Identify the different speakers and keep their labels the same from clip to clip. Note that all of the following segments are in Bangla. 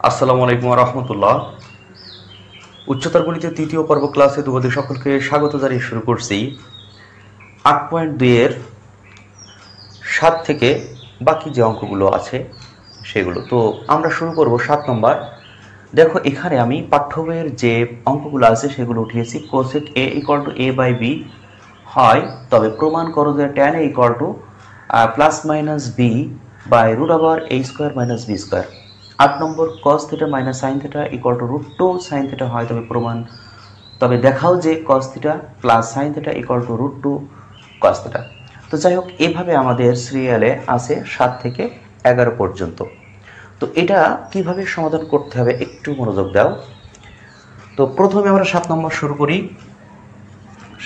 Speaker 1: আসসালামু আলাইকুম ওয়া রাহমাতুল্লাহ। উচ্চতর গণিতের তৃতীয় পর্ব ক্লাসে তোমাদের সকলকে স্বাগত জানিয়ে শুরু করছি 8.2 এর 7 থেকে বাকি যে অঙ্কগুলো আছে সেগুলো। তো আমরা শুরু করব 7 নম্বর। দেখো এখানে আমি পাঠ্য বইয়ের যে অঙ্কগুলো আছে সেগুলো উঠিয়েছি। cosec a = a by b হয় তবে প্রমাণ করো যে tan a = plus minus b by root over a square minus b square. 8 number cos theta minus sin theta = √2 sin theta হয় তবে দেখাও যে cos theta plus sin theta = √2 cos theta. তো যাই হোক, এভাবে আমাদের সিরিয়ালে আছে 7 থেকে 11 পর্যন্ত। তো এটা কিভাবে সমাধান করতে হবে একটু মনোযোগ দাও। তো প্রথমে আমরা 7 নম্বর শুরু করি।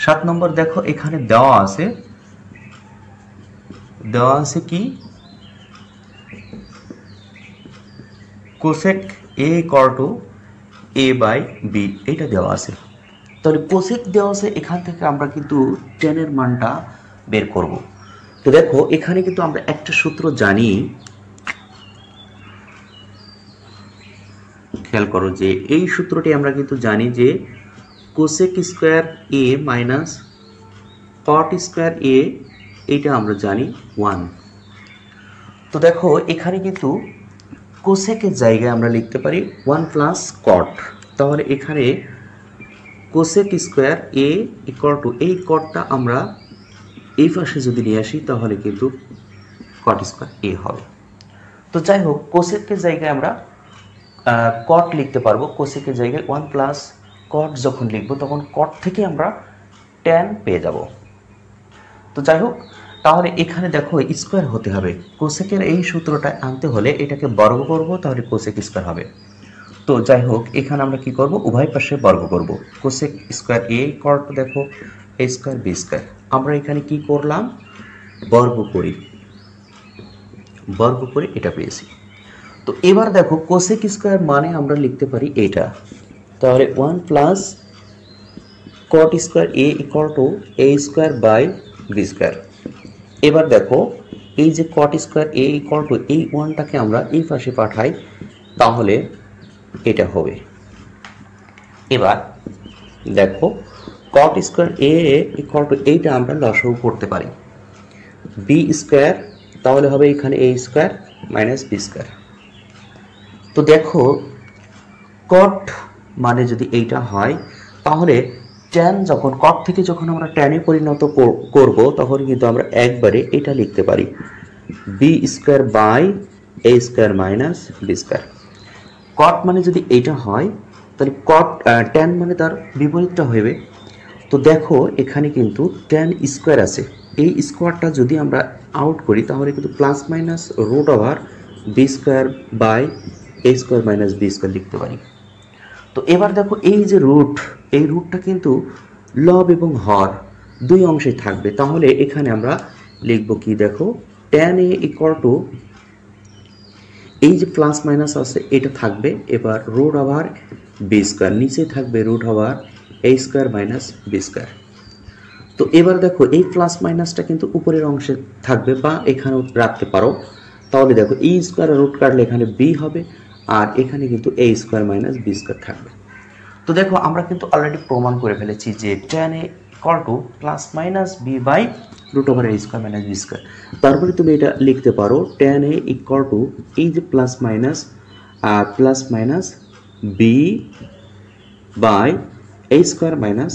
Speaker 1: 7 নম্বর দেখো এখানে দেওয়া আছে কি cosec a = a by b, এটা দেওয়া আছে। তাহলে cosec দেওয়া আছে, এখান থেকে আমরা কিন্তু tan এর মানটা বের করব। তো দেখো এখানে কিন্তু আমরা একটা সূত্র জানি, খেয়াল করো যে এই সূত্রটি আমরা কিন্তু জানি যে cosec square a minus cot square a, এটা আমরা জানি 1। তো দেখো এখানে কিন্তু cosec এর জায়গায় আমরা লিখতে পারি 1 প্লাস cot। তাহলে এখানে cosec স্কয়ার a = এই cotটা আমরা এই পাশে যদি নিয়ে আসি তাহলে কিন্তু cot স্কয়ার a হবে। তো যাই হোক, cosec এর জায়গায় আমরা cot লিখতে পারবো। cosec এর জায়গায় 1 প্লাস cot যখন লিখবো তখন cot থেকে আমরা tan পেয়ে যাব। তো যাই হোক, তাহলে এখানে দেখো স্কয়ার হতে হবে। cosec এর এই সূত্রটা আনতে হলে এটাকে বর্গ করব, তাহলে cosec স্কয়ার হবে। তো যাই হোক, এখানে আমরা কি করব, উভয় পাশে বর্গ করব। cosec স্কয়ার a = দেখো a স্কয়ার b স্কয়ার। আমরা এখানে কি করলাম, বর্গ করে এটা পেয়েছি। তো এবার দেখো cosec স্কয়ার মানে আমরা লিখতে পারি এটা, তাহলে 1 plus cot square a = a square by b square. এবার দেখো এই যে cot স্কয়ার a = এই 1টাকে আমরা এই পাশে পাঠাই তাহলে এটা হবে। এবার দেখো cot স্কয়ার a = এইটা আমরা লসাগু করতে পারি b স্কয়ার, তাহলে হবে এখানে a square minus b square. তো দেখো cot মানে যদি এইটা হয় তাহলে tan যখন cot থেকে যখন আমরা tan এ পরিণত করব তখন কিন্তু আমরা একবারে এটা লিখতে পারি b square by a square minus b square. cot মানে যদি এইটা হয় তাহলে tan মানে তার বিপরীতটা হবে। তো দেখো এখানে কিন্তু tan স্কয়ার আছে, এই স্কয়ারটা যদি আমরা আউট করি তাহলে কিন্তু plus minus root over b square by a square minus b square লিখতে পারি। তো এবার দেখো এই যে এই রুটটা কিন্তু লব এবং হর দুই অংশে থাকবে, তাহলে এখানে আমরা লিখব কি, দেখো tan a = এই যে প্লাস মাইনাস আছে এটা থাকবে, এবার রুট ওভার b স্কয়ার, নিচে থাকবে root over a square minus b square. তো এবার দেখো এই প্লাস মাইনাসটা কিন্তু উপরের অংশে থাকবে বা এখানেও রাখতে পারো। তাহলে দেখো e স্কয়ার রুট কাটলে এখানে b হবে, আর এখানে কিন্তু a square minus b square থাকবে। তো দেখো আমরা কিন্তু অলরেডি প্রমাণ করে ফেলেছি যে tan a = plus minus b by root over a square minus b square. তারপরে তুমি এটা লিখতে পারো tan a = এই যে plus minus b by a square minus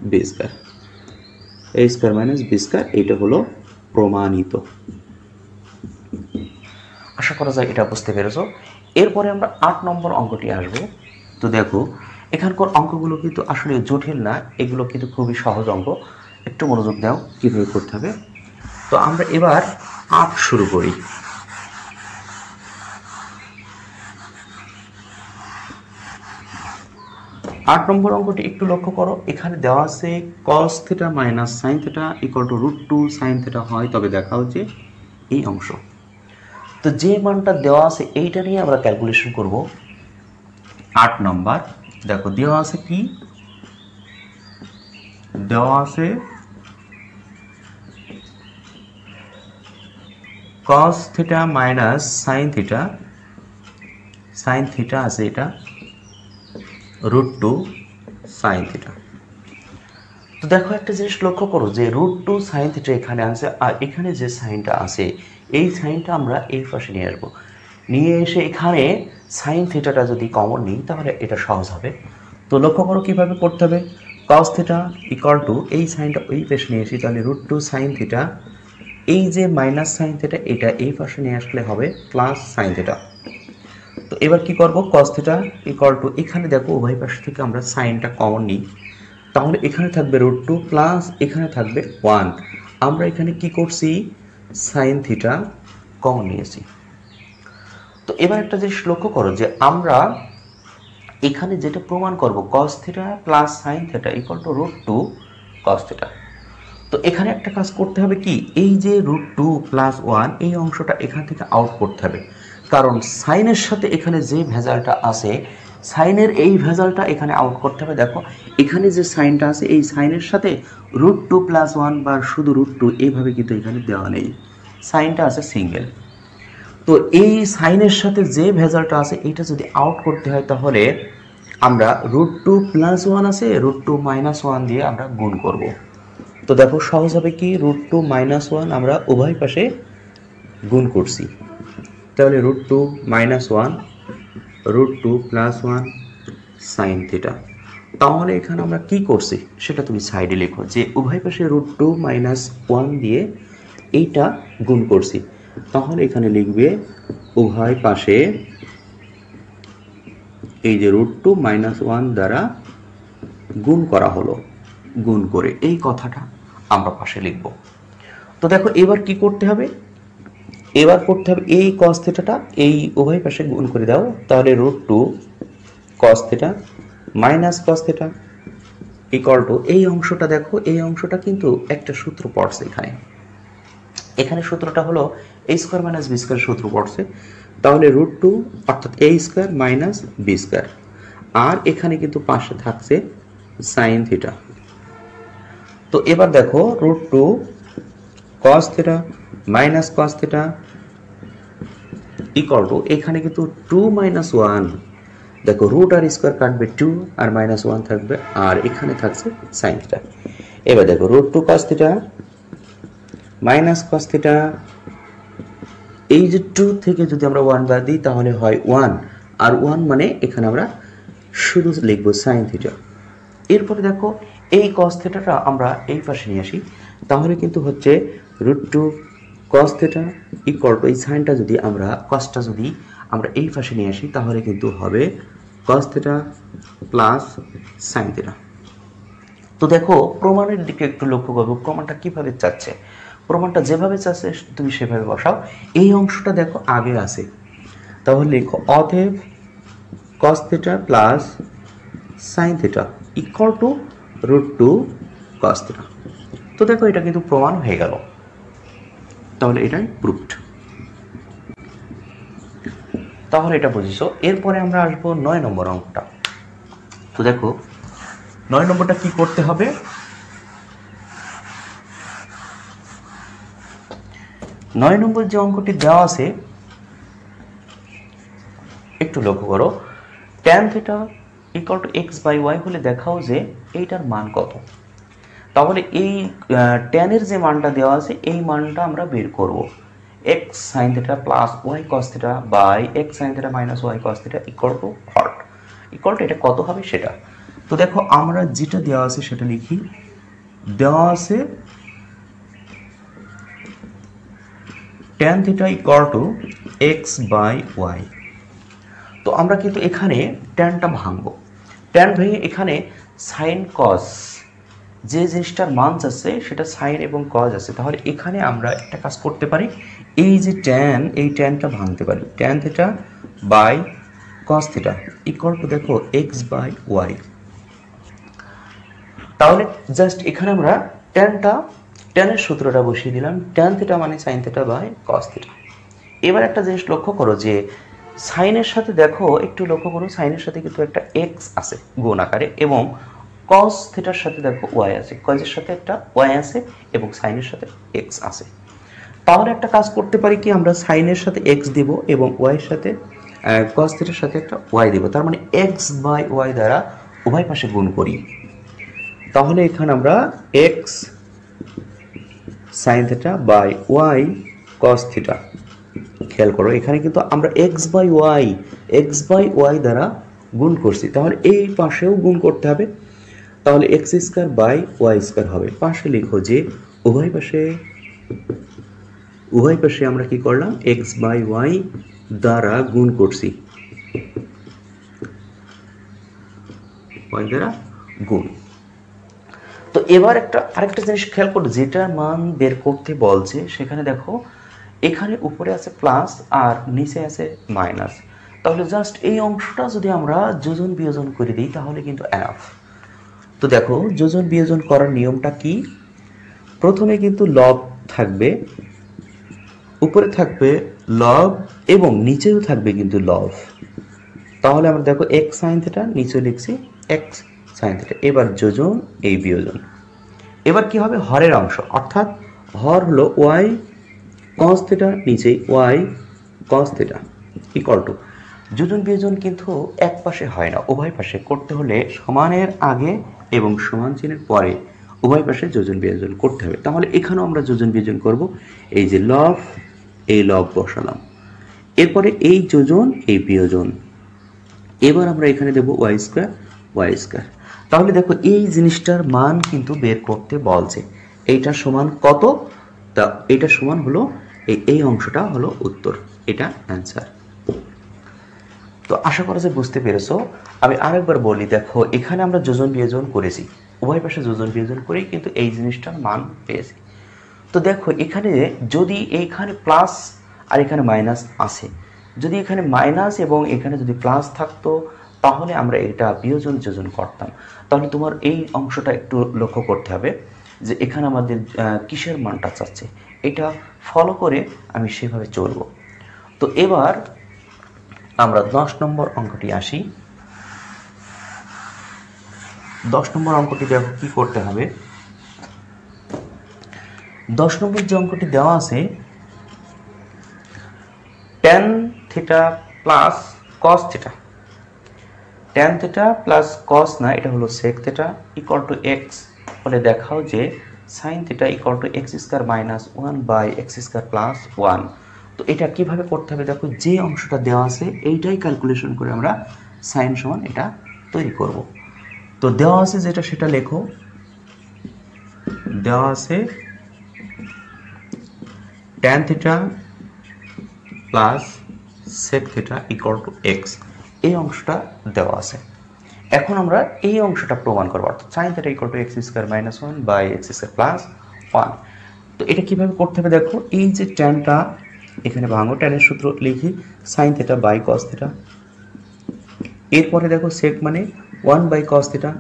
Speaker 1: b square, a square minus b square. এটা হলো প্রমাণিত। আশা করা যায় এটা বুঝতে পেরেছো। এরপরে আমরা 8 নম্বর অঙ্কটি আসব। তো দেখো এখানকার অঙ্কগুলো কিন্তু আসলে জটিল না, এগুলো কিন্তু খুবই সহজ অঙ্ক। একটু মনোযোগ দাও কীভাবে করতে হবে। তো আমরা এবার 8 শুরু করি। 8 নম্বর অঙ্কটি একটু লক্ষ্য করো, এখানে দেওয়া আছে cos theta minus sin theta = √2 sin theta হয় তবে দেখাও যে এই অংশ। তো যে মানটা দেওয়া আছে এইটা নিয়ে আমরা ক্যালকুলেশন করব। 8 নম্বর দেখো দেওয়া আছে কি, দেওয়া আছে cos theta minus sin theta sine theta আছে এটা √2 সাইন থিটা। তো দেখো একটা জিনিস লক্ষ্য করো যে √2 সাইন থিটা এখানে আছে, আর এখানে যে সাইনটা আছে এই সাইনটা আমরা এই পাশে নিয়ে আসবো, নিয়ে এসে এখানে সাইন থিটাটা যদি কমন নিই তাহলে এটা সহজ হবে। তো লক্ষ্য করো কীভাবে করতে হবে, কস থিটা ইকুয়াল টু এই সাইনটা ওই পাশে নিয়ে আসি, তাহলে √2 সাইন থিটা, এই যে মাইনাস সাইন থিটা এটা এই পাশে নিয়ে আসলে হবে প্লাস সাইন থিটা। তো এবার কি করব, কস থিটা ইকুয়াল টু এখানে দেখো উভয় পাশ থেকে আমরা সাইনটা কমন নিই, তাহলে এখানে থাকবে √2 প্লাস এখানে থাকবে 1। আমরা এখানে কি করছি, সাইন থিটা কমন নিয়েছি। তো এবার একটা জিনিস লক্ষ্য করো যে আমরা এখানে যেটা প্রমাণ করব কস theta plus sign theta equal to √2 cos theta. তো এখানে একটা কাজ করতে হবে কি, এই যে √2 প্লাস 1 এই অংশটা এখান থেকে আউট করতে হবে, কারণ সাইনের সাথে এখানে যে ভেজালটা আছে সাইনের এই ভেজালটা এখানে আউট করতে হবে। দেখো এখানে যে সাইনটা আছে এই সাইনের সাথে √2 প্লাস 1 বা শুধু √2 এইভাবে কিন্তু এখানে দেওয়া নেই, সাইনটা আছে সিঙ্গেল। তো এই সাইনের সাথে যে ভেজালটা আছে এইটা যদি আউট করতে হয় তাহলে আমরা √2 প্লাস 1 আছে √2 মাইনাস 1 দিয়ে আমরা গুণ করব। তো দেখো সহজ হবে কি, √2 মাইনাস 1 আমরা উভয় পাশে গুণ করছি, তাহলে √2 মাইনাস 1 √2 প্লাস 1 সাইন থিটা। তাহলে এখানে আমরা কি করছি সেটা তুমি সাইডে লেখো, যে উভয় পাশে √2 মাইনাস 1 দিয়ে এইটা গুণ করছি, তাহলে এখানে লিখবে উভয় পাশে এই যে √2 মাইনাস 1 দ্বারা গুণ করা হলো, গুণ করে এই কথাটা আমরা পাশে লিখব। তো দেখো এবার কি করতে হবে, এবার করতে হবে এই কস থিটাটা এই উভয় পাশে গুণ করে দাও, তাহলে √2 কস theta minus cos theta equal to এই অংশটা, দেখো এই অংশটা কিন্তু একটা সূত্র পড়ছে এখানে, এখানে সূত্রটা হলো a square minus b square সূত্র পড়ছে, তাহলে √2 অর্থাৎ a square minus b square, আর এখানে কিন্তু পাশে থাকছে সাইন থিটা। তো এবার দেখো √2 cos theta minus cos theta equal to এখানে কিন্তু 2 মাইনাস 1, দেখো রুট আর স্কয়ার কাটবে 2 আর মাইনাস 1 থাকবে, আর এখানে থাকছে সাইন থিটা। এবার দেখো √2 cos theta minus cos theta, এই যে 2 থেকে যদি আমরা 1 বাদ দিই তাহলে হয় 1, আর 1 মানে এখানে আমরা শুধু লিখব সাইন থিটা। এরপরে দেখো এই cos থিটাটা আমরা এই পাশে নিয়ে আসি, তাহলে কিন্তু হচ্ছে √2 cos থিটা ইকুয়াল টু এই সাইনটা যদি আমরা cosটা যদি আমরা এই পাশে নিয়ে আসি তাহলে কিন্তু হবে cos theta plus sine theta. তো দেখো প্রমাণের দিকে একটু লক্ষ্য করবো, প্রমাণটা কিভাবে চাচ্ছে, প্রমাণটা যেভাবে চাচ্ছে তুমি সেভাবে বসাও। এই অংশটা দেখো আগে আছে, তাহলে লেখো অতএব cos theta plus sign theta equal to √2 cos theta. তো দেখো এটা কিন্তু প্রমাণ হয়ে গেল, তাহলে এটাই প্রুফড। তাহলে এটা বুঝিছো। এরপরে আমরা আসবো 9 নম্বর অঙ্কটা। তো দেখো 9 নম্বরটা কি করতে হবে, 9 নম্বর যে অঙ্কটি দেওয়া আছে একটু লক্ষ্য করো, tan theta equal to x/y হলে দেখাও যে এইটার মান কত। তাহলে এই tan এর যে মানটা দেওয়া আছে এই মানটা আমরা বের করব, x sin theta plus y cos theta by x sin theta minus y cos theta equal to হট, ইকুয়াল টু এটা কত হবে সেটা। তো দেখো আমরা যেটা দেওয়া আছে সেটা লিখি, দেওয়া আছে tan theta equal to x/y। তো আমরা কিন্তু এখানে ট্যানটা ভাঙবো, ট্যান ভেঙে এখানে সাইন কস যে জিনিসটার মান আছে সেটা সাইন এবং কজ আছে, তাহলে এখানে আমরা একটা কাজ করতে পারি, এই যে ট্যান এই ট্যানটা ভাঙতে পারি, tan theta by cos theta equal to দেখো x/y। তাহলে জাস্ট এখানে আমরা ট্যানের সূত্রটা বসিয়ে দিলাম, ট্যান থিটা মানে sine theta by cos theta. এবার একটা জিনিস লক্ষ্য করো যে সাইনের সাথে দেখো একটু লক্ষ্য করো, সাইনের সাথে কিন্তু একটা x আছে গুণ আকারে, এবং cos থিটার সাথে দেখো y আছে, cos-এর সাথে একটা y আছে এবং সাইনের সাথে x আছে। তাহলে একটা কাজ করতে পারি কি, আমরা সাইনের সাথে x দেব এবং y এর সাথে কস থিটার সাথে একটা ওয়াই দেব, তার মানে এক্স বাই ওয়াই দ্বারা উভয় পাশে গুণ করি। তাহলে এখানে আমরা x sine theta by y cos theta, খেয়াল করো এখানে কিন্তু আমরা এক্স বাই ওয়াই দ্বারা গুণ করছি, তাহলে এই পাশেও গুণ করতে হবে। তাহলে x square by y square হবে। পাশে লিখো যে উভয় পাশে আমরা কি করলাম, এক্স বাই ওয়াই দ্বারা গুণ করছি, ওয়াই দ্বারা গুণ। তো এবার আরেকটা জিনিস খেয়াল করো, যেটা মান বের করতে বলছে সেখানে দেখো এখানে উপরে আছে প্লাস আর নিচে আছে মাইনাস, তাহলে জাস্ট এই অংশটা যদি আমরা যোজন বিয়োজন করে দিই তাহলে কিন্তু এনাফ। তো দেখো যোজন বিয়োজন করার নিয়মটা কি, প্রথমে কিন্তু লব থাকবে, উপরে থাকবে লব এবং নিচেও থাকবে কিন্তু লব। তাহলে আমরা দেখো এক্স সাইন থিটা, নিচে লিখছি এক্স সাইন থিটা। এবার যোজন, এই বিয়োজন। এবার কি হবে, হরের অংশ, অর্থাৎ হর হলো ওয়াই কস থিটা, নিচে y cos theta equal to. যোজন বিয়োজন কিন্তু এক পাশে হয় না, উভয় পাশে করতে হলে সমানের আগে এবং সমান চিহ্নের পরে উভয় পাশে যোজন বিয়োজন করতে হবে। তাহলে এখানেও আমরা যোজন বিয়োজন করব, এই যে লব, এই লব বসালাম, এরপরে এই যোজন, এই বিয়োজন। এবার আমরা এখানে দেব ওয়াই স্কোয়ার। তাহলে দেখো এই জিনিসটার মান কিন্তু বের করতে বলছে, এইটা সমান কত, তা এটা সমান হলো এই অংশটা হলো উত্তর, এটা অ্যান্সার। তো আশা করা যায় বুঝতে পেরেছো। আমি আরেকবার বলি, দেখো এখানে আমরা যোজন বিয়োজন করেছি, উভয় পাশে যোজন বিয়োজন করেই কিন্তু এই জিনিসটার মান পেয়েছি। তো দেখো এখানে যদি এইখানে প্লাস আর এখানে মাইনাস আছে, যদি এখানে মাইনাস এবং এখানে যদি প্লাস থাকতো তাহলে আমরা এটা বিয়োজন যোজন করতাম। তাহলে তোমার এই অংশটা একটু লক্ষ্য করতে হবে যে এখানে আমাদের কিসের মানটা চাচ্ছে, এটা ফলো করে আমি সেভাবে চলব। তো এবার আমরা 10 নম্বর অঙ্কটি আসি। 10 নম্বর অঙ্কটি দেখো কি করতে হবে। 10 নম্বর যে অঙ্কটি দেওয়া আছে, tan theta plus cos theta, tan theta plus cos না, এটা হলো sec theta equal to x বলে দেখাও যে sin theta equal to x square minus 1 by x square plus 1। তো এটা কিভাবে করতে হবে, দেখো যে অংশটা দেওয়া আছে এইটাই ক্যালকুলেশন করে আমরা sin সমান এটা তৈরি করব। তো দেওয়া আছে যেটা সেটা লেখো, দেওয়া আছে tan theta plus sec theta equal to x, এই অংশটা দেওয়া আছে। এখন আমরা এই অংশটা প্রমাণ করব, অর্থাৎ sin theta equal to x square minus 1 by x square plus 1। তো এটা কিভাবে করতে হবে, দেখো এই যে ট্যানটা এখানে ভাঙো, ট্যানের সূত্র লিখি sin theta by cos theta, এরপরে দেখো sec মানে 1 by cos theta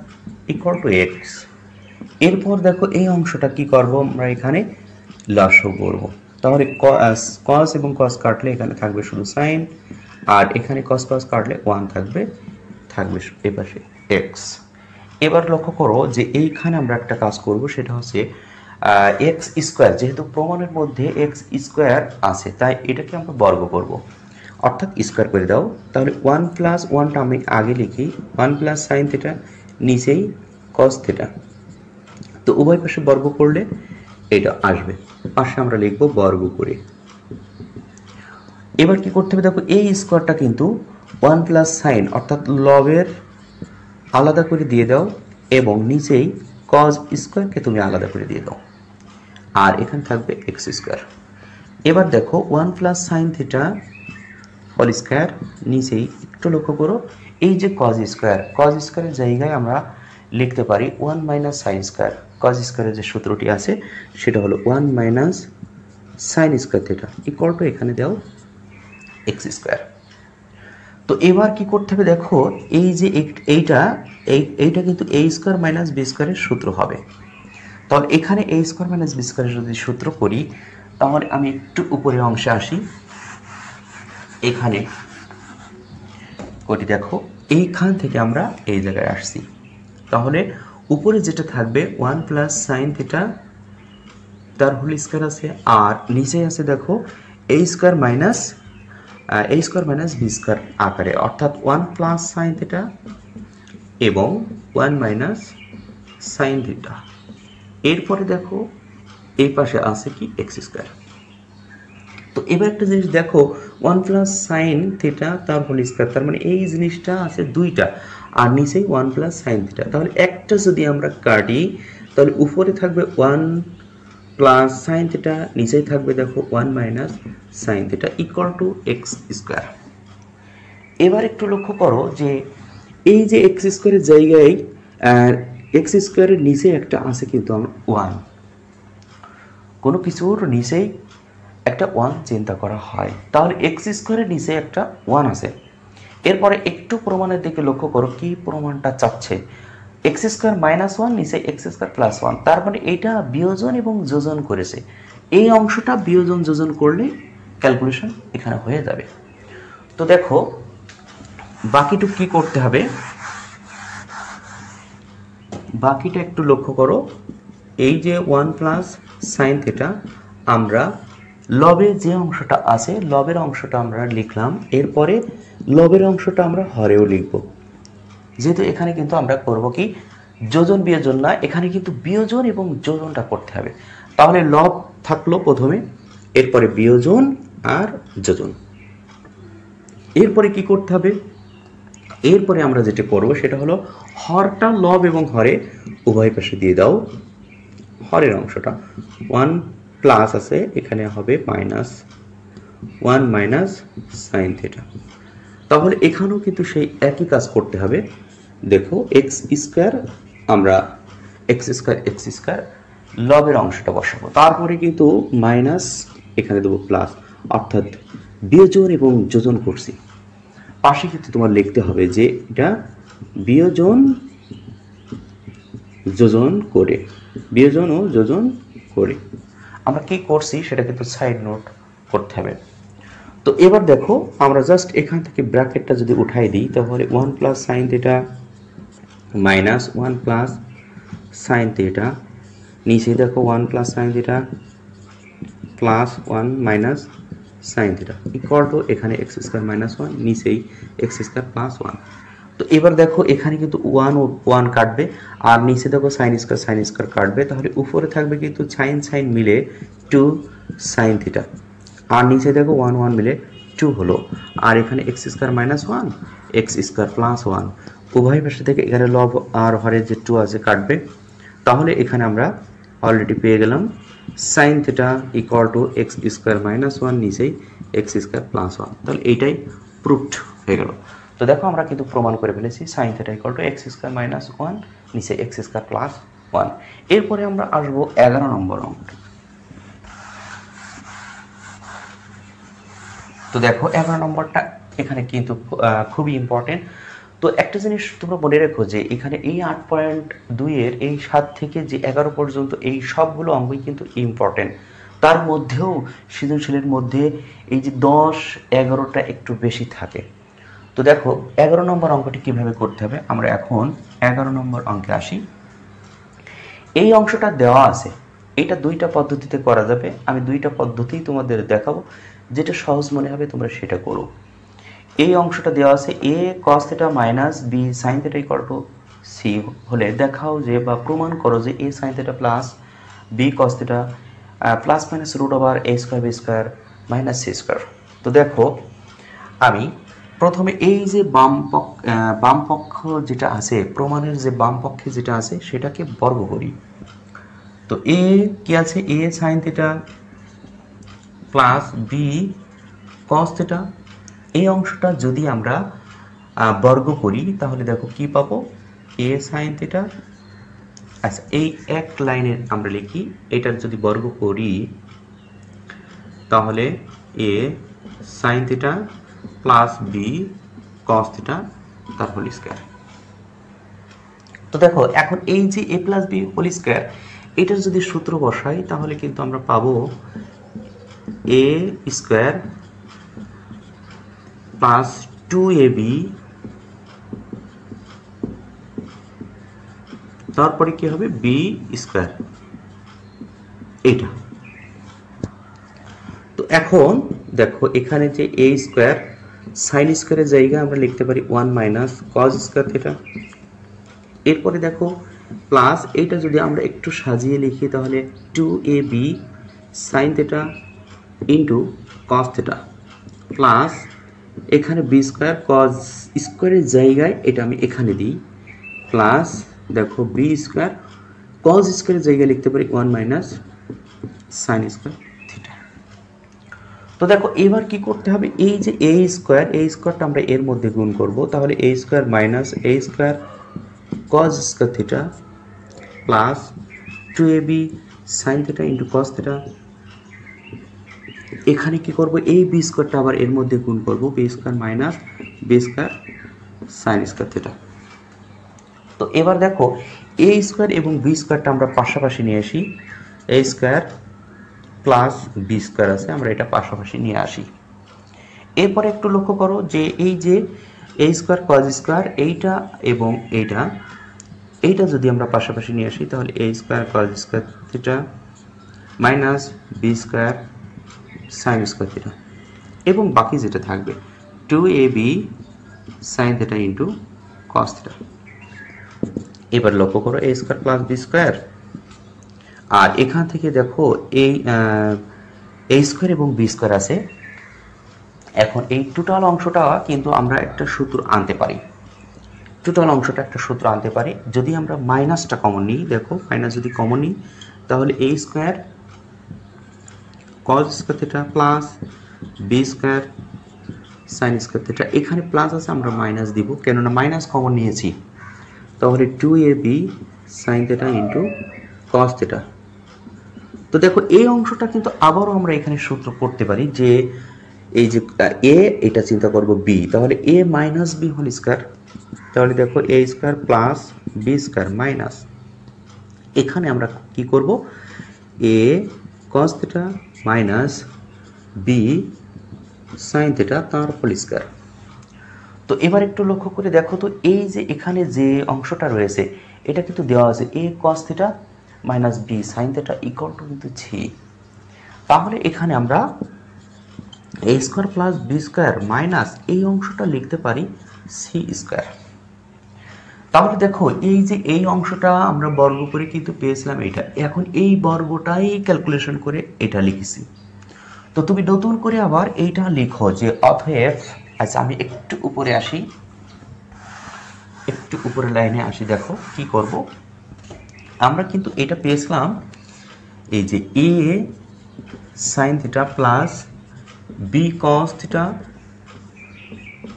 Speaker 1: equal to x। এরপর দেখো এই অংশটা কি করব, আমরা এখানে লসাগু করব। তাহলে cos এবং cos কাটলে এখানে থাকবে শুধু sin, আর এখানে cos কাটলে 1 থাকবে এই পাশে x। এবার লক্ষ্য করো যে এইখানে আমরা একটা কাজ করব, সেটা হচ্ছে x স্কয়ার, যেহেতু প্রমাণের মধ্যে x স্কয়ার আছে তাই এটাকে আমরা বর্গ করব, অর্থাৎ স্কয়ার করে দাও। তাহলে 1 প্লাস 1টা আমি আগে লিখি, 1 প্লাস sin থিটা, নিচেই cos থিটা। তো উভয় পাশে বর্গ করলে এটা আসবে, পাশে আমরা লিখব বর্গ করে। এবার কি করতে হবে, দেখো এই স্কয়ারটা কিন্তু 1 প্লাস sin অর্থাৎ লবের আলাদা করে দিয়ে দাও এবং নিচেই cos স্কয়ারকে তুমি আলাদা করে দিয়ে দাও, আর এখানে থাকবে x স্কয়ার। এবার দেখো 1 plus sin theta whole square, নিচেই একটু লক্ষ্য করো এই যে cos স্কয়ারের জায়গায় আমরা লিখতে পারি 1 মাইনাস sin স্কয়ার। cos স্কয়ারের যে সূত্রটি আছে সেটা হলো 1 minus sin square theta equal to এখানে দাও x স্কয়ার। তো এবার কি করতে হবে, দেখো এই যে এইটা কিন্তু a স্কয়ার মাইনাস b স্কয়ারের সূত্র হবে। তাহলে এখানে a স্কয়ার মাইনাস b স্কয়ারের যদি সূত্র করি, তাহলে আমি একটু উপরের অংশে আসি, এখানে কোটি দেখো এইখান থেকে আমরা এই জায়গায় আসছি। তাহলে উপরে যেটা থাকবে 1 প্লাস sin থিটা তার হোল স্কয়ার আছে, আর নিচে আছে দেখো a square minus a square minus b square আকারে, অর্থাৎ 1 প্লাস সাইন থিটা এবং 1 মাইনাস সাইন থিটা। এরপরে দেখো এই পাশে আছে কি এক্স স্কোয়ার। তো এবার একটা জিনিস দেখো, 1 প্লাস সাইন থিটা তার হোল স্কোয়ার, তার মানে এই জিনিসটা আছে দুইটা, আর নিচেই 1 প্লাস সাইন থিটা। তাহলে একটা যদি আমরা কাটি তাহলে উপরে থাকবে 1 প্লাস সাইন থিটা, নিচেই থাকবে দেখো 1 minus sign theta equal to x square. এবার একটু লক্ষ্য করো যে এই যে এক্স স্কোয়ারের জায়গায় এক্স স্কোয়ারের নিচে একটা আছে কিন্তু 1, কোনো কিছুর নিচেই একটা 1 চিন্তা করা হয়, তাহলে এক্স স্কোয়ারের নিচে একটা 1 আছে। এরপরে একটু প্রমাণের দিকে লক্ষ্য করো, কি প্রমাণটা চাচ্ছে, এক্স স্কোয়ার মাইনাস 1 নিচে এক্স স্কোয়ার প্লাস 1, তার মানে এটা বিয়োজন এবং যোজন করেছে। এই অংশটা বিয়োজন যোজন করলে ক্যালকুলেশন এখানে হয়ে যাবে। তো দেখো বাকিটুকু কি করতে হবে, বাকিটা একটু লক্ষ্য করো। এই যে 1 প্লাস সাইন থিটা আমরা লবে যে অংশটা আছে লবের অংশটা আমরা লিখলাম, এরপরে লবের অংশটা আমরা হরেও লিখব, যেহেতু এখানে কিন্তু আমরা করব কি যোজন বিয়োজন না, এখানে কিন্তু বিয়োজন এবং যোজনটা করতে হবে। তাহলে লব থাকলো প্রথমে, এরপরে বিয়োজন আর যোজন। এরপরে কি করতে হবে, এরপরে আমরা যেটা করব সেটা হলো হরটা লব এবং হরে উভয় পাশে দিয়ে দাও। হরের অংশটা 1 প্লাস আছে, এখানে হবে মাইনাস 1 মাইনাস সাইন থিটা। তাহলে এখানেও কিন্তু সেই একই কাজ করতে হবে। দেখো এক্স স্কোয়ার, আমরা এক্স স্কোয়ার লবের অংশটা বসাবো, তারপরে কিন্তু মাইনাস এখানে দেবো প্লাস, অর্থাৎ বিয়োজন এবং যোজন করছি। পাশে কিন্তু তোমার লিখতে হবে যে এটা বিয়োজন যোজন করে, বিয়োজন ও যোজন করে আমরা কি করছি সেটা কিন্তু সাইড নোট করতে হবে। তো এবার দেখো আমরা জাস্ট এখান থেকে ব্র্যাকেটটা যদি উঠাই দিই তাহলে 1 plus sine theta minus 1 plus sine theta, নিচে দেখো 1 plus sign theta plus 1 minus sign theta equal to এখানে এক্স স্কোয়ার মাইনাস 1, নিচেই এক্স স্কোয়ার প্লাস 1। তো এবার দেখো এখানে কিন্তু 1 ও 1 কাটবে, আর নিচে দেখো সাইন স্কোয়ার কাটবে, তাহলে উপরে থাকবে কিন্তু সাইন মিলে 2 সাইন থিটা, আর নিচে দেখো 1 1 মিলে 2 হলো, আর এখানে x square minus 1 x square plus 1, উভয় পাশে থেকে এখানে লব আর হরের যে 2 আছে কাটবে। তাহলে এখানে আমরা অলরেডি পেয়ে গেলাম sign theta equal to x square minus 1 নিচেই এক্স স্কোয়ার প্লাস 1। তাহলে এইটাই প্রুফড হয়ে গেল। তো দেখো আমরা কিন্তু প্রমাণ করে ফেলেছি sign theta equal to x square minus 1 নিচে এক্স স্কোয়ার প্লাস 1। এরপরে আমরা আসবো 11 নম্বর অঙ্ক। তো দেখো 11 নম্বরটা এখানে কিন্তু খুবই ইম্পর্টেন্ট। তো একটা জিনিস তোমরা মনে রেখো যে এখানে এই 8.2 এর এই 7 থেকে যে 11 পর্যন্ত এই সবগুলো অঙ্কই কিন্তু ইম্পর্টেন্ট। তার মধ্যেও সৃজনশীলের মধ্যে এই যে 10 11টা একটু বেশি থাকে। তো দেখো 11 নম্বর অঙ্কটি কিভাবে করতে হবে, আমরা এখন 11 নম্বর অঙ্কে আসি। এই অংশটা দেওয়া আছে, এটা দুইটা পদ্ধতিতে করা যাবে, আমি দুইটা পদ্ধতিই তোমাদের দেখাবো, যেটা সহজ মনে হবে তোমরা সেটা করো। এই অংশটা দেওয়া আছে a cos theta minus b sine theta equal to c হলে দেখাও যে বা প্রমাণ করো যে a sine theta plus b cos theta plus minus root over a square b square minus c square. তো দেখো আমি প্রথমে এই যে বাম পক্ষ যেটা আছে, প্রমাণের যে বাম পক্ষে যেটা আছে সেটাকে বর্গ করি। তো এ কি আছে, a sine theta plus b cos theta, এই অংশটা যদি আমরা বর্গ করি তাহলে দেখো কি পাবো, এ সাইন থিটা। আচ্ছা এই এক লাইনের আমরা লিখি, এটার যদি বর্গ করি তাহলে a sine theta plus b cos theta তার হোল স্কয়ার। তো দেখো এখন এই যে a plus b whole square এটার যদি সূত্র বসাই তাহলে কিন্তু আমরা পাবো এ স্কয়ার প্লাস 2ab, তারপরে কি হবে বি স্কয়ার, এটা। তো এখন দেখো এখানে যে এ স্কোয়ার সাইন স্কোয়ারের জায়গায় আমরা লিখতে পারি 1 মাইনাস কজ স্কোয়ার থিটা। এরপরে দেখো প্লাস এইটা যদি আমরা একটু সাজিয়ে লিখি তাহলে 2ab sine theta into cos theta plus এখানে বি স্কোয়ার কজ স্কোয়ারের জায়গায় এটা আমি এখানে দিই প্লাস দেখো বি স্কোয়ার কজ স্কোয়ারের জায়গায় লিখতে পারি 1 মাইনাস সাইন স্কোয়ার থিটা। তো দেখো এবার কি করতে হবে, এই যে এ স্কোয়ারটা আমরা এর মধ্যে গুণ করব, তাহলে a square minus a square cos square theta plus 2ab sine theta into cos theta. এখানে কি করব, এই বি স্কোয়ারটা আবার এর মধ্যে গুণ করব, b square minus b square sine square theta. তো এবার দেখো এ স্কোয়ার এবং বি স্কোয়ারটা আমরা পাশাপাশি নিয়ে আসি, এ স্কোয়ার প্লাস বি স্কোয়ার আছে, আমরা এটা পাশাপাশি নিয়ে আসি। এরপরে একটু লক্ষ্য করো যে এই যে এ স্কোয়ার কজ স্কোয়ার এইটা এবং এইটা যদি আমরা পাশাপাশি নিয়ে আসি তাহলে a square cos square theta minus b square sine square theta এবং বাকি যেটা থাকবে 2ab sine theta into cos theta. এবার লক্ষ্য করো a square plus b square, আর এখান থেকে দেখো এই এ স্কোয়ার এবং বি স্কোয়ার আছে। এখন এই টোটাল অংশটা কিন্তু আমরা একটা সূত্র আনতে পারি, যদি আমরা মাইনাসটা কমন নিই, দেখো মাইনাস যদি কমন নিই তাহলে a square cos square theta plus b square sine square theta, এখানে প্লাস আছে আমরা মাইনাস দিব কেননা মাইনাস কমন নিয়েছি, তাহলে 2ab sine theta into cos theta. তো দেখো এই অংশটা কিন্তু আবারও আমরা এখানে সূত্র করতে পারি যে এই যে এ এটা চিন্তা করব বি, তাহলে a minus b whole square, তাহলে দেখো a square plus b square minus এখানে আমরা কি করব a cos theta minus b sine theta তার হোল স্কোয়ার। তো এবার একটু লক্ষ্য করে দেখো তো এই যে এখানে যে অংশটা রয়েছে এটা কিন্তু দেওয়া আছে a cos theta minus b sine theta equal to কিন্তু সি, তাহলে এখানে আমরা a square plus b square minus এই অংশটা লিখতে পারি সি স্কোয়ার। তাহলে দেখো এই যে এই অংশটা আমরা বর্গ করে কিন্তু পেয়েছিলাম এটা, এখন এই বর্গটাই ক্যালকুলেশন করে এটা লিখেছি। তো তুমি নতুন করে আবার এইটা লিখো যে অতএব, আচ্ছা আমি একটু উপরে আসি, একটু উপরে লাইনে আসি, দেখো কি করব, আমরা কিন্তু এটা পেয়েছিলাম এই যে a sine theta plus b cos theta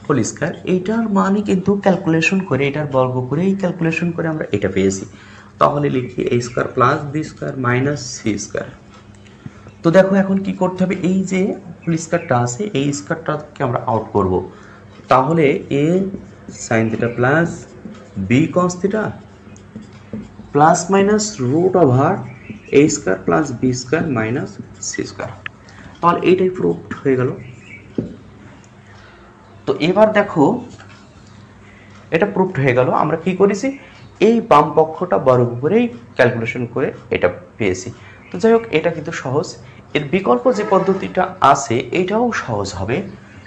Speaker 1: whole square, এইটার মানে কিন্তু ক্যালকুলেশন করে এটার বর্গ করে এই ক্যালকুলেশন করে আমরা এটা পেয়েছি, তাহলে লিখি a square plus b square minus c square. তো দেখো এখন কি করতে হবে, এই যে হোল স্কয়ারটা আছে এই স্কয়ারটাকে আমরা আউট করব, তাহলে a sine theta plus b cos theta plus minus root over a square plus b square minus c square, তাহলে এইটাই প্রুফড হয়ে গেল। তো এবার দেখো এটা প্রুফড হয়ে গেল, আমরা কি করেছি এই বাম পক্ষটা বর্গ করেই ক্যালকুলেশন করে এটা পেয়েছি। তো যাই হোক এটা কিন্তু সহজ, এর বিকল্প যে পদ্ধতিটা আছে এটাও সহজ হবে।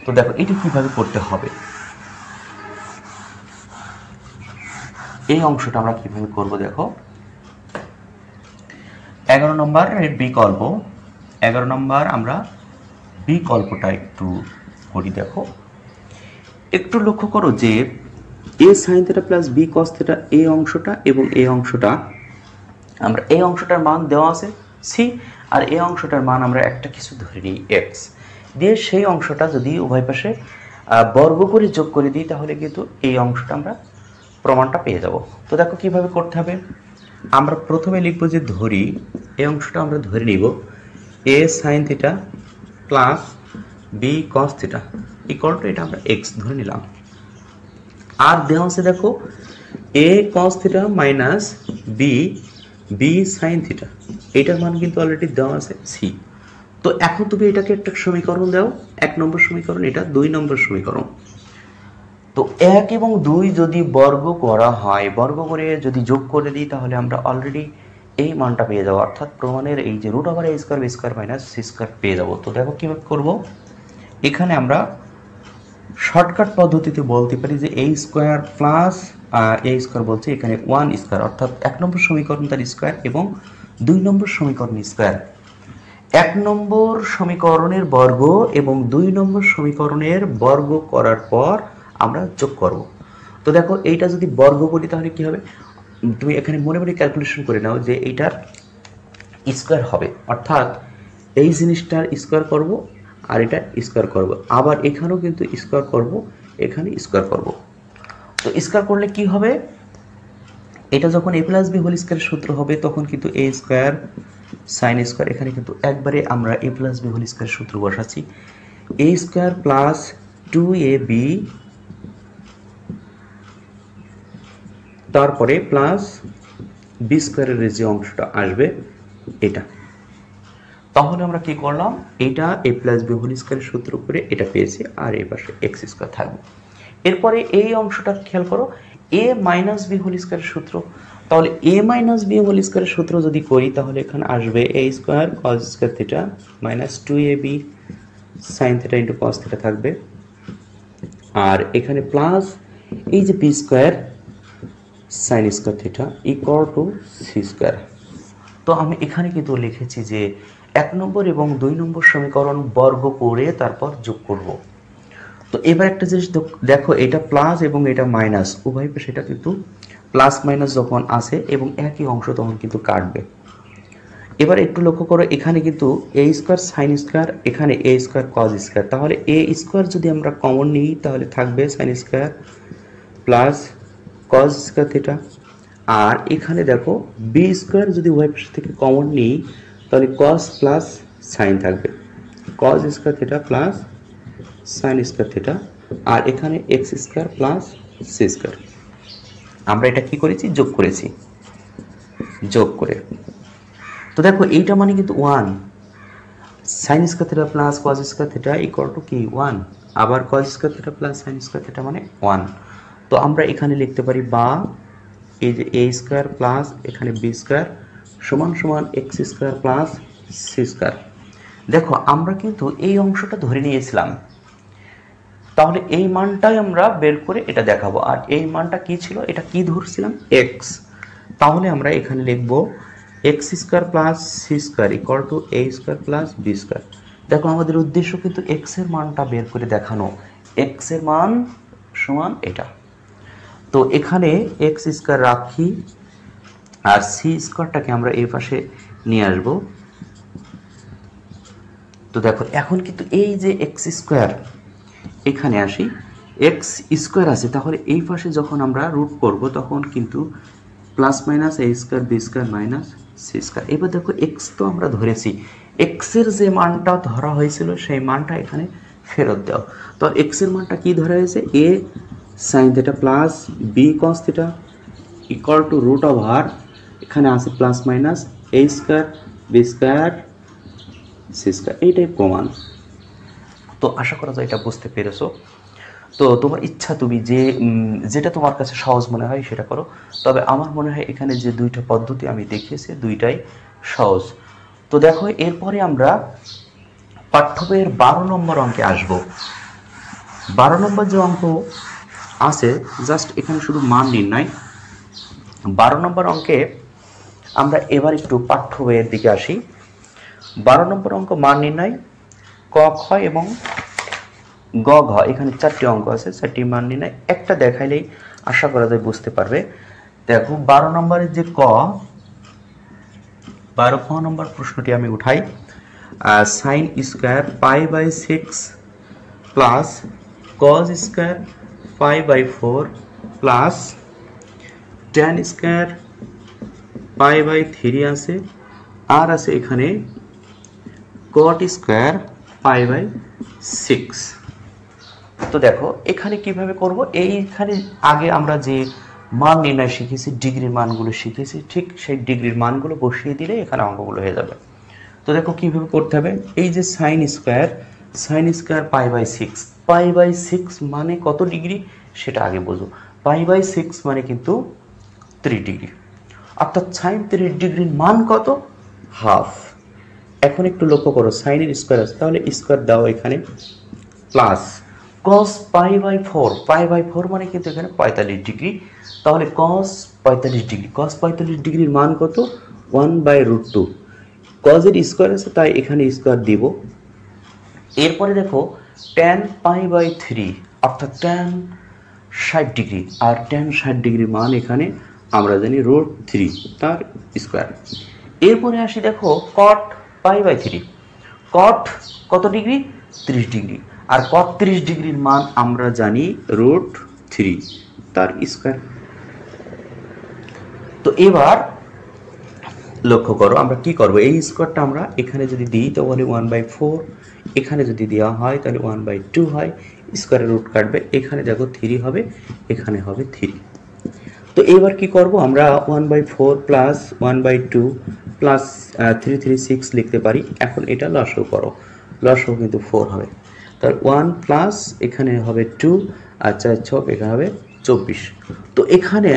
Speaker 1: তো দেখো এটা কিভাবে করতে হবে, এই অংশটা আমরা কিভাবে করব, দেখো 11 নম্বর বিকল্প, 11 নম্বর আমরা বিকল্পটা একটু করি। দেখো একটু লক্ষ্য করো যে a sine theta plus b cos theta এই অংশটা এবং এই অংশটা, আমরা এই অংশটার মান দেওয়া আছে সি, আর এই অংশটার মান আমরা একটা কিছু ধরে নিই এক্স দিয়ে, সেই অংশটা যদি উভয় পাশে বর্গ করে যোগ করে দিই তাহলে কিন্তু এই অংশটা আমরা প্রমাণটা পেয়ে যাব। তো দেখো কিভাবে করতে হবে, আমরা প্রথমে লিখব যে ধরি এই অংশটা আমরা ধরে নিব a sine theta plus b cos theta equal to এটা আমরা এক্স ধরে নিলাম, আর দেওয়া আছে দেখো a cos theta minus b sine theta, এটার মান কিন্তু অলরেডি দেওয়া আছে সি। তো এখন তুমি এটাকে একটা সমীকরণ দাও, 1 নম্বর সমীকরণ, এটা 2 নম্বর সমীকরণ। তো 1 এবং 2 যদি বর্গ করা হয়, বর্গ করে যদি যোগ করে দিই তাহলে আমরা অলরেডি এই মানটা পেয়ে যাবো, অর্থাৎ প্রমাণের এই যে root over a square b square minus c square পেয়ে যাবো। তো দেখো কিভাবে করবো, এখানে আমরা শর্টকাট পদ্ধতিতে বলতে পারি যে a square plus a square বলছে এখানে 1 স্কয়ার, অর্থাৎ 1 নম্বর সমীকরণ তার স্কয়ার এবং 2 নম্বর সমীকরণ স্কয়ার। 1 নম্বর সমীকরণের বর্গ এবং 2 নম্বর সমীকরণের বর্গ করার পর আমরা যোগ করব। তো দেখো এইটা যদি বর্গ করি তাহলে কি হবে, তুমি এখানে মনে মনে ক্যালকুলেশন করে নাও যে এইটার স্কয়ার হবে, অর্থাৎ এই জিনিসটার স্কয়ার করব আর এটা স্কয়ার করব, আবার এখানেও কিন্তু স্কয়ার করব, এখানে স্কয়ার করব। তো স্কয়ার করলে কি হবে, এটা যখন a প্লাস বি হোল স্কয়ারের সূত্র হবে তখন কিন্তু a স্কয়ার সাইন স্কয়ার, এখানে কিন্তু একবারে আমরা a প্লাস বি হোল স্কয়ারের সূত্র বসাচ্ছি, a স্কয়ার প্লাস 2ab তারপরে প্লাস বি স্কয়ারের যে অংশটা আসবে এটা। তাহলে আমরা কি করলাম, এটা a প্লাস বি হোল স্কয়ারের সূত্র করে এটা পেয়েছি আর এই পাশে x স্কয়ার থাকবে। এরপরে এই অংশটা খেয়াল করো, a মাইনাস বি হোল স্কয়ারের সূত্র, তাহলে a মাইনাস বি হোল স্কয়ারের সূত্র যদি করি তাহলে এখানে আসবে a square cos square theta minus 2ab sin theta into cos theta থাকবে, আর এখানে প্লাস এই যে b square sin square theta equal to c square. তো আমি এখানে কিন্তু লিখেছি যে 1 নম্বর এবং 2 নম্বর সমীকরণ বর্গ করে তারপর যোগ করব। তো এবার একটা জিনিস দেখো, এটা প্লাস এবং এটা মাইনাস উভয় পাশে এটা কিন্তু প্লাস মাইনাস যখন আসে এবং একই অংশ তখন কিন্তু কাটবে। এবার একটু লক্ষ্য করো, এখানে কিন্তু a স্কয়ার sin স্কয়ার, এখানে a স্কয়ার cos স্কয়ার, তাহলে a স্কয়ার যদি আমরা কমন নিই তাহলে থাকবে sin square plus cos square theta, আর এখানে দেখো b স্কয়ার যদি উভয় পাশ থেকে কমন নিই তাহলে cos প্লাস sin থাকবে, cos square theta plus sin square theta, আর এখানে x square plus c square. আমরা এটা কি করেছি, যোগ করেছি, যোগ করে। তো দেখো এইটা মানে কিন্তু 1, sin square theta plus cos square theta equal to কি 1, আবার cos square theta plus sin square theta মানে 1। তো আমরা এখানে লিখতে পারি বা এই যে a স্কয়ার প্লাস এখানে b স্কয়ার সমান সমান x square plus c square. দেখো আমরা কিন্তু এই অংশটা ধরে নিয়েছিলাম, তাহলে এই মানটাই আমরা বের করে এটা দেখাবো, আর এই মানটা কি ছিল, এটা কি ধরছিলাম x, তাহলে আমরা এখানে লিখব x square plus c square equal to a square plus b square. দেখো আমাদের উদ্দেশ্য কিন্তু x এর মানটা বের করে দেখানো, x এর মান সমান এটা। তো এখানে x স্কয়ার রাখি আর c স্কয়ারটাকে আমরা এই পাশে নিয়ে আসব। তো দেখো এখন কিন্তু এই যে x স্কয়ার এখানে আসি, x স্কয়ার আছে, তাহলে এই পাশে যখন আমরা রুট করব তখন কিন্তু plus minus a square b square minus c square. এবার দেখো x তো আমরা ধরেছি, x এর যে মানটা ধরা হয়েছিল সেই মানটা এখানে ফেরত দাও। তো x এর মানটা কি ধরা হয়েছে, a sin theta plus b cos theta equal to root over এখানে আছে plus minus a square b square c square, এইটাই প্রমাণ। তো আশা করা যায় এটা বুঝতে পেরেছো। তো তোমার ইচ্ছা, তুমি যেটা তোমার কাছে সহজ মনে হয় সেটা করো, তবে আমার মনে হয় এখানে যে দুইটা পদ্ধতি আমি দেখিয়েছি দুইটাই সহজ। তো দেখো এরপরে আমরা পাঠ্য বইয়ের 12 নম্বর অঙ্কে আসব। 12 নম্বর যে অঙ্ক আছে জাস্ট এখানে শুধু মান নির্ণয়। 12 নম্বর অঙ্কে আমরা এবার একটু পাঠ্য বইয়ের দিকে আসি। 12 নম্বর অঙ্ক মান নির্ণয়, ক খ এবং গ ঘ, এখানে 4টি অঙ্ক আছে, 4টি মান নির্ণয়। একটা দেখাইলেই আশা করা যায় বুঝতে পারবে। দেখো 12 নম্বরের যে ক 12 খ নম্বর প্রশ্নটি আমি উঠাই, sine square pi by 6 plus cos square pi by 4 plus tan square pi by 3 আছে, আর আছে এখানে কট স্কয়ার পাই বাই 6। তো দেখো এখানে কিভাবে করব, এইখানে আগে আমরা যে মান নির্ণয় শিখেছি, ডিগ্রির মানগুলো শিখেছি, ঠিক সেই ডিগ্রির মানগুলো বসিয়ে দিলে এখানে অঙ্কগুলো হয়ে যাবে। তো দেখো কিভাবে করতে হবে, এই যে sine square pi by 6, pi by 6 মানে কত ডিগ্রি সেটা আগে বোঝো। পাই বাই 6 মানে কিন্তু 3 ডিগ্রি, অর্থাৎ সাইন 3 ডিগ্রির মান কত, হাফ। এখন একটু লক্ষ্য করো, সাইনের স্কয়ার আছে, তাহলে স্কয়ার দাও এখানে, প্লাস cos পাই বাই 4 মানে কিন্তু এখানে 45 ডিগ্রি, তাহলে cos 45 ডিগ্রি, cos 45 ডিগ্রির মান কত 1/√2, cos এর স্কয়ার আছে তাই এখানে স্কয়ার দিব। এরপরে দেখো tan পাই বাই 3 অর্থাৎ tan 60 ডিগ্রি, আর tan 60 ডিগ্রির মান এখানে আমরা জানি √3 তার স্কয়ার। এরপরে আসি দেখো cot পাই বাই 3, cot কত ডিগ্রি 30 ডিগ্রি, আর cot 30 ডিগ্রির মান আমরা জানি √3 তার স্কয়ার। তো এবার লক্ষ্য করো আমরা কি করব, এই স্কয়ারটা আমরা এখানে যদি দিই তাহলে 1/4, এখানে যদি দেওয়া হয় তাহলে 1/2 হয়, স্কয়ারের রুট কাটবে, এখানে দেখো 3 হবে, এখানে হবে 3। তো এবার কি করব আমরা 1/4 প্লাস 1/2 প্লাস 3 3 6 লিখতে পারি। এখন এটা লসাগু করো, লসাগু কিন্তু 4 হবে, তাহলে 1 প্লাস এখানে হবে 2 আর 4 6 এখানে হবে 24। তো এখানে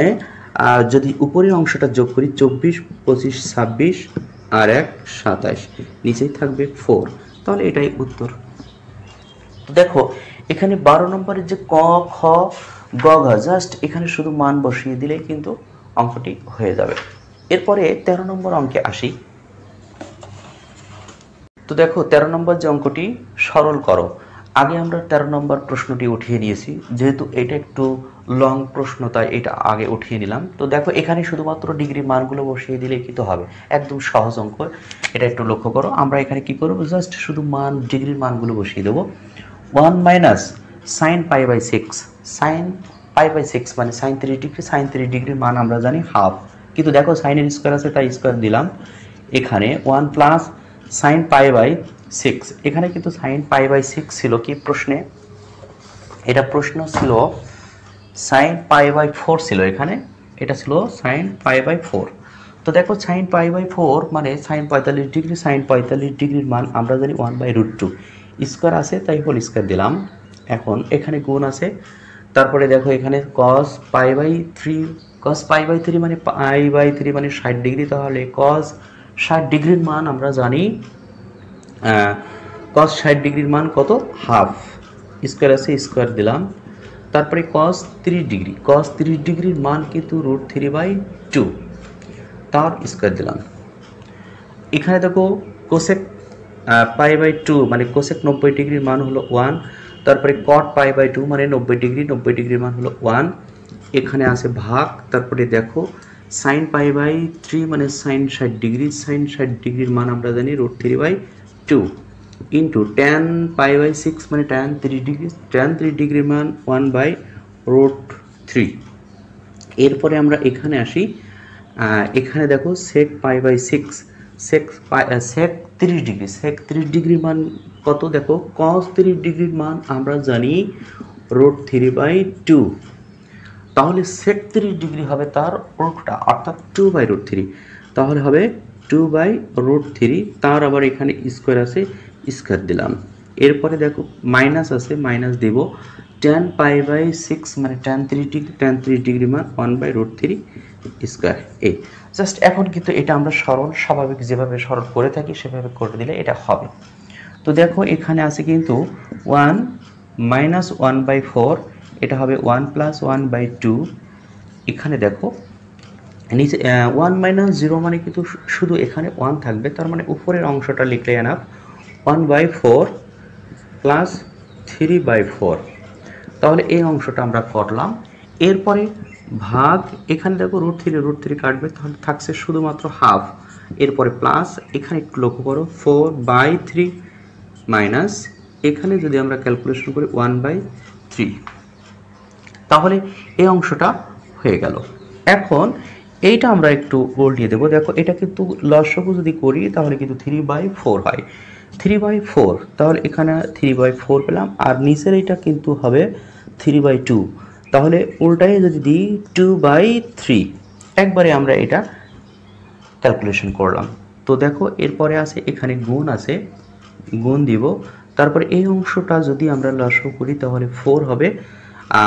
Speaker 1: যদি উপরের অংশটা যোগ করি 24 25 26 আর 1 27, নিচেই থাকবে 4, তাহলে এটাই উত্তর। তো দেখো এখানে 12 নম্বরের যে ক খ গ ঘ জাস্ট এখানে শুধু মান বসিয়ে দিলেই কিন্তু অঙ্কটি হয়ে যাবে। এরপরে 13 নম্বর অঙ্কে আসি। তো দেখো 13 নম্বর যে অঙ্কটি সরল করো, আগে আমরা 13 নম্বর প্রশ্নটি উঠিয়ে নিয়েছি, যেহেতু এটা একটু লং প্রশ্ন তাই এটা আগে উঠিয়ে নিলাম। তো দেখো এখানে শুধুমাত্র ডিগ্রি মানগুলো বসিয়ে দিলে কিন্তু হবে, একদম সহজ অঙ্ক, এটা একটু লক্ষ্য করো। আমরা এখানে কি করব, জাস্ট শুধু মান ডিগ্রির মানগুলো বসিয়ে দেবো। 1 minus sine pi by 6, sine pi by 6 মানে সাইন 30 ডিগ্রি, সাইন 30 ডিগ্রির মান আমরা জানি হাফ, কিন্তু দেখো সাইনের স্কোয়ার আছে তাই স্কোয়ার দিলাম। এখানে 1 প্লাস সাইন পাই বাই 6, এখানে কিন্তু সাইন পাই বাই 6 ছিল কি প্রশ্নে, এটা প্রশ্ন ছিল সাইন পাই বাই 4 ছিল, এখানে এটা ছিল সাইন পাই বাই 4। তো দেখো সাইন পাই বাই 4 মানে সাইন 45 ডিগ্রি, সাইন 45 ডিগ্রির মান আমরা জানি 1/√2, স্কোয়ার আছে তাই হোল স্কোয়ার দিলাম। এখন এখানে গুণ আছে, তারপরে দেখো এখানে cos pi by 3, cos pi by 3 মানে পাই বাই 3 মানে 60 ডিগ্রি, তাহলে cos 60 ডিগ্রির মান আমরা জানি cos 60 ডিগ্রির মান কত হাফ, স্কোয়ার আছে স্কোয়ার দিলাম। তারপরে cos 30 ডিগ্রি, cos 30 ডিগ্রির মান কিন্তু √3/2 তার স্কোয়ার দিলাম। এখানে দেখো কোসেক পাই বাই 2 মানে কোসেক 90 ডিগ্রির মান হলো 1, তারপরে cot পাই বাই 2 মানে 90 ডিগ্রি, 90 ডিগ্রির মান হলো 1, এখানে আছে ভাগ। তারপরে দেখো সাইন পাই বাই 3 মানে সাইন 60 ডিগ্রি, সাইন 60 ডিগ্রির মান আমরা জানি √3/2 ইন্টু ট্যান পাই বাই 6 মানে ট্যান 30 ডিগ্রি, ট্যান 30 ডিগ্রির মান 1/√3। এরপরে আমরা এখানে আসি, এখানে দেখো সেক পাই বাই 6, সেক 30 ডিগ্রি, সেক 30 ডিগ্রির মান কত, দেখো cos 30 ডিগ্রির মান আমরা জানি √3/2, তাহলে সেক 30 ডিগ্রি হবে তার উল্টা অর্থাৎ 2/√3, তাহলে হবে 2/√3, তার আবার এখানে স্কোয়ার আছে স্কোয়ার দিলাম। এরপরে দেখো মাইনাস আছে মাইনাস দেব, ট্যান পাই বাই 6 মানে ট্যান 30 ডিগ্রি, ট্যান 30 ডিগ্রি মান 1/√3 স্কোয়ার। এই জাস্ট এখন কিন্তু এটা আমরা সরল স্বাভাবিক যেভাবে সরল করে থাকি সেভাবে করে দিলে এটা হবে। তো দেখো এখানে আছে কিন্তু 1 মাইনাস 1/4, এটা হবে 1 প্লাস 1/2, এখানে দেখো নিচে 1 মাইনাস 0 মানে কিন্তু শুধু এখানে 1 থাকবে, তার মানে উপরের অংশটা লিখলে এনাফ 1/4 প্লাস 3/4, তাহলে এই অংশটা আমরা করলাম। এরপরে ভাগ, এখানে দেখো √3 কাটবে, তাহলে থাকছে শুধুমাত্র হাফ, এরপরে প্লাস এখানে একটু লক্ষ্য করো 4/3 মাইনাস এখানে যদি আমরা ক্যালকুলেশন করি 1/3, তাহলে এই অংশটা হয়ে গেল। এখন এইটা আমরা একটু উল্টিয়ে দেবো, দেখো এটা কিন্তু লসাগু যদি করি তাহলে কিন্তু 3/4 হয়, 3/4, তাহলে এখানে 3/4 পেলাম, আর নিচের এটা কিন্তু হবে 3/2, তাহলে উল্টায় যদি দিই 2/3, একবারে আমরা এটা ক্যালকুলেশন করলাম। তো দেখো এরপরে আছে এখানে গুণ আছে, গুণ দিব, তারপরে এই অংশটা যদি আমরা লসাগু করি তাহলে 4 হবে,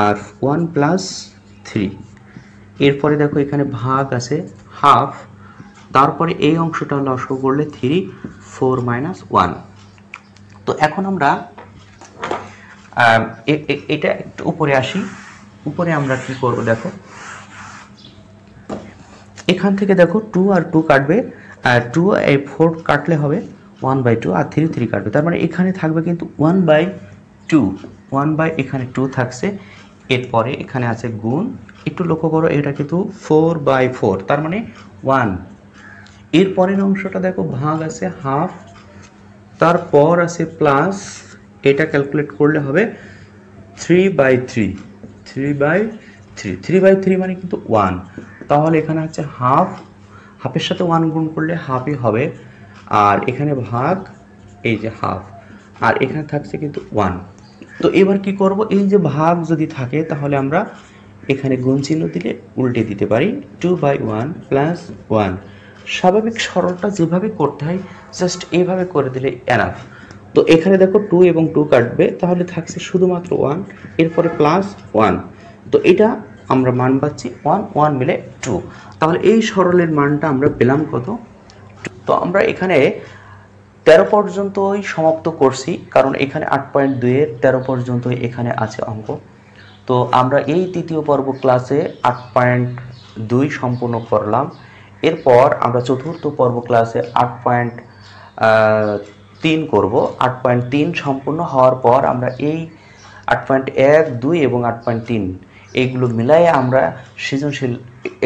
Speaker 1: আর 1 প্লাস 3, এরপরে দেখো এখানে ভাগ আছে হাফ, তারপরে এই অংশটা লসাগু করলে 3, 4 - 1। তো এখন আমরা এটা একটু উপরে আসি। উপরে আমরা কি করব দেখো, এখান থেকে দেখো 2 আর 2 কাটবে, 2 এই 4 কাটলে হবে 1/2 আর 3 3 কাটবে, তার মানে এখানে থাকবে কিন্তু 1/2, 1 এখানে 2 থাকছে। এরপরে এখানে আছে গুণ, একটু লক্ষ্য করো এটা কিন্তু 4/4, তার মানে 1। এর পরের অংশটা দেখো ভাগ আছে হাফ, তারপর আছে প্লাস, এটা ক্যালকুলেট করলে হবে 3/3, 3/3 মানে কিন্তু 1, তাহলে এখানে হচ্ছে হাফ, হাফের সাথে 1 গুণ করলে হাফই হবে, আর এখানে ভাগ, এই যে হাফ, আর এখানে থাকছে কিন্তু 1। তো এবার কি করব, এই যে ভাগ যদি থাকে তাহলে আমরা এখানে গুণ চিহ্ন দিলে উল্টে দিতে পারি, 2/1 প্লাস 1। স্বাভাবিক সরলটা যেভাবে করতে হয় জাস্ট এইভাবে করে দিলে এনাফ। তো এখানে দেখো 2 এবং 2 কাটবে, তাহলে থাকছে শুধুমাত্র 1, এরপরে প্লাস 1। তো এটা আমরা মান পাচ্ছি 1 1 মিলে 2। তাহলে এই সরলের মানটা আমরা পেলাম কত? তো আমরা এখানে 13 পর্যন্তই সমাপ্ত করছি, কারণ এখানে 8.2 এর 13 পর্যন্ত এখানে আছে অঙ্ক। তো আমরা এই তৃতীয় পর্ব ক্লাসে 8.2 সম্পূর্ণ করলাম। এরপর আমরা চতুর্থ পর্ব ক্লাসে 8.3 করব। 8.3 সম্পূর্ণ হওয়ার পর আমরা এই 8.1 2 এবং 8.3 এইগুলো মিলাই আমরা সৃজনশীল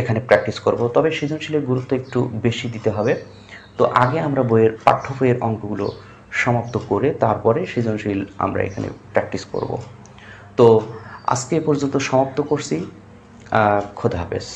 Speaker 1: এখানে প্র্যাকটিস করব। তবে সৃজনশীলের গুরুত্ব একটু বেশি দিতে হবে। তো আগে আমরা পাঠ্য বইয়ের অঙ্কগুলো সমাপ্ত করে তারপরে সৃজনশীল আমরা এখানে প্র্যাকটিস করব। তো আজকে এ পর্যন্ত সমাপ্ত করছি। খোদা হাফেজ।